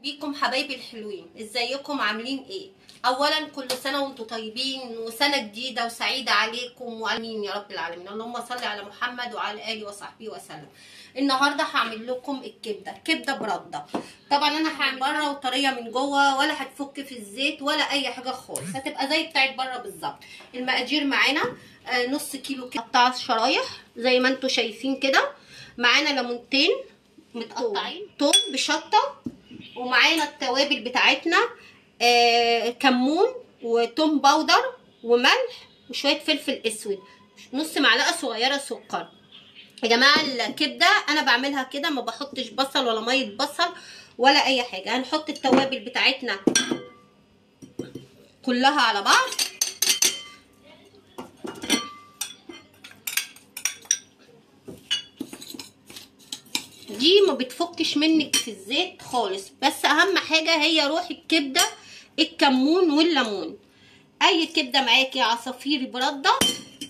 بيكم حبايبي الحلوين، ازيكم عاملين ايه؟ اولا كل سنه وانتم طيبين وسنه جديده وسعيده عليكم وامين يا رب العالمين. اللهم صل على محمد وعلى اله وصحبه وسلم. النهارده هعمل لكم كبده برده. طبعا انا هعمل بره وطريه من جوه، ولا هتفك في الزيت ولا اي حاجه خالص، هتبقى زي بتاعت بره بالظبط. المقادير معانا نص كيلو مقطعه شرايح زي ما انتم شايفين كده، معانا ليمونتين متقطعين، توم بشطه، ومعانا التوابل بتاعتنا كمون وتوم باودر وملح وشويه فلفل اسود، نص معلقه صغيره سكر. يا جماعه الكبده انا بعملها كده، ما بحطش بصل ولا ميه بصل ولا اي حاجه. هنحط التوابل بتاعتنا كلها على بعض. دي ما بتفكش منك في الزيت خالص، بس اهم حاجه هي روح الكبده الكمون والليمون. اي كبده معاكي عصافيري برده،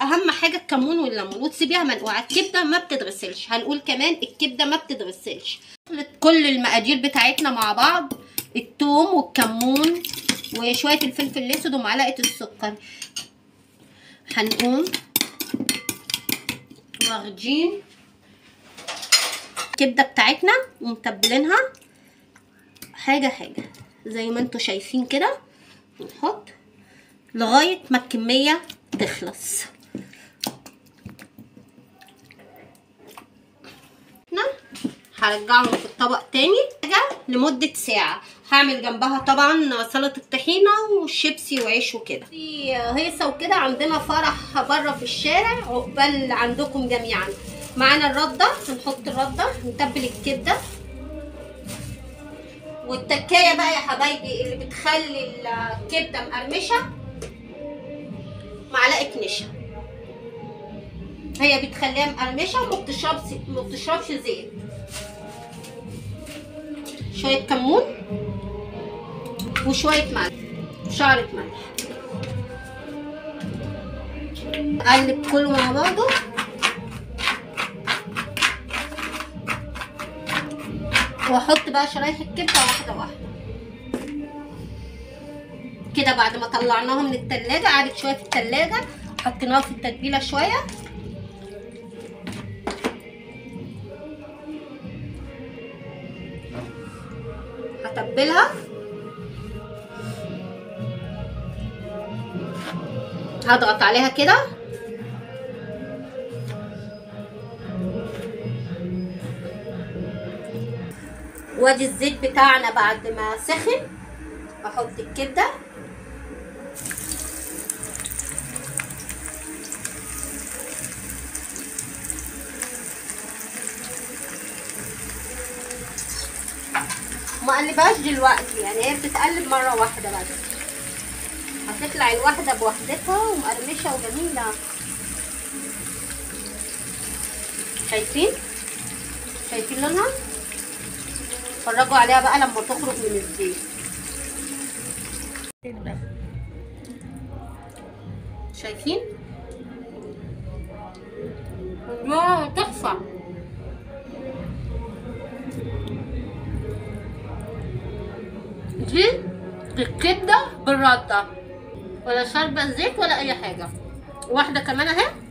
اهم حاجه الكمون والليمون، وتسيبيها منقوعه. الكبده ما بتتغسلش، هنقول كمان الكبده ما بتتغسلش. كل المقادير بتاعتنا مع بعض، الثوم والكمون وشويه الفلفل الاسود ومعلقه السكر. هنقوم واخدين الكبده بتاعتنا ومتبلينها حاجه حاجه زي ما انتوا شايفين كده، ونحط لغايه ما الكميه تخلص. هرجعهم في الطبق تاني لمده ساعه. هعمل جنبها طبعا سلطه الطحينه والشيبسي وعيش وكده. في هيصه وكده عندنا فرح بره في الشارع، عقبال عندكم جميعا. معانا الرده، هنحط الرده، نتبل الكبده. والتكايه بقى يا حبايبي اللي بتخلي الكبده مقرمشه، معلقه نشا، هي بتخليها مقرمشه وما بتشربش زيت. شويه كمون وشويه ملح وشعره ملح. اقلب كله مع بعضه. واحط بقى شرايح الكبده واحده واحده كده. بعد ما طلعناها من التلاجة، قعدت شويه في التلاجة، حطيناها في التتبيله شويه. هتبلها، هضغط عليها كده. وادي الزيت بتاعنا بعد ما سخن. احط الكبده، ما اقلبهاش دلوقتي، يعني هي بتتقلب مره واحده بس، هتطلع الواحده بوحدتها ومقرمشه وجميله. شايفين لونها؟ اتفرجوا عليها بقى لما تخرج من الزيت. شايفين؟ الله تحفه. دي الكبده بالرده، ولا شاربه زيت ولا اي حاجه. واحده كمان اهي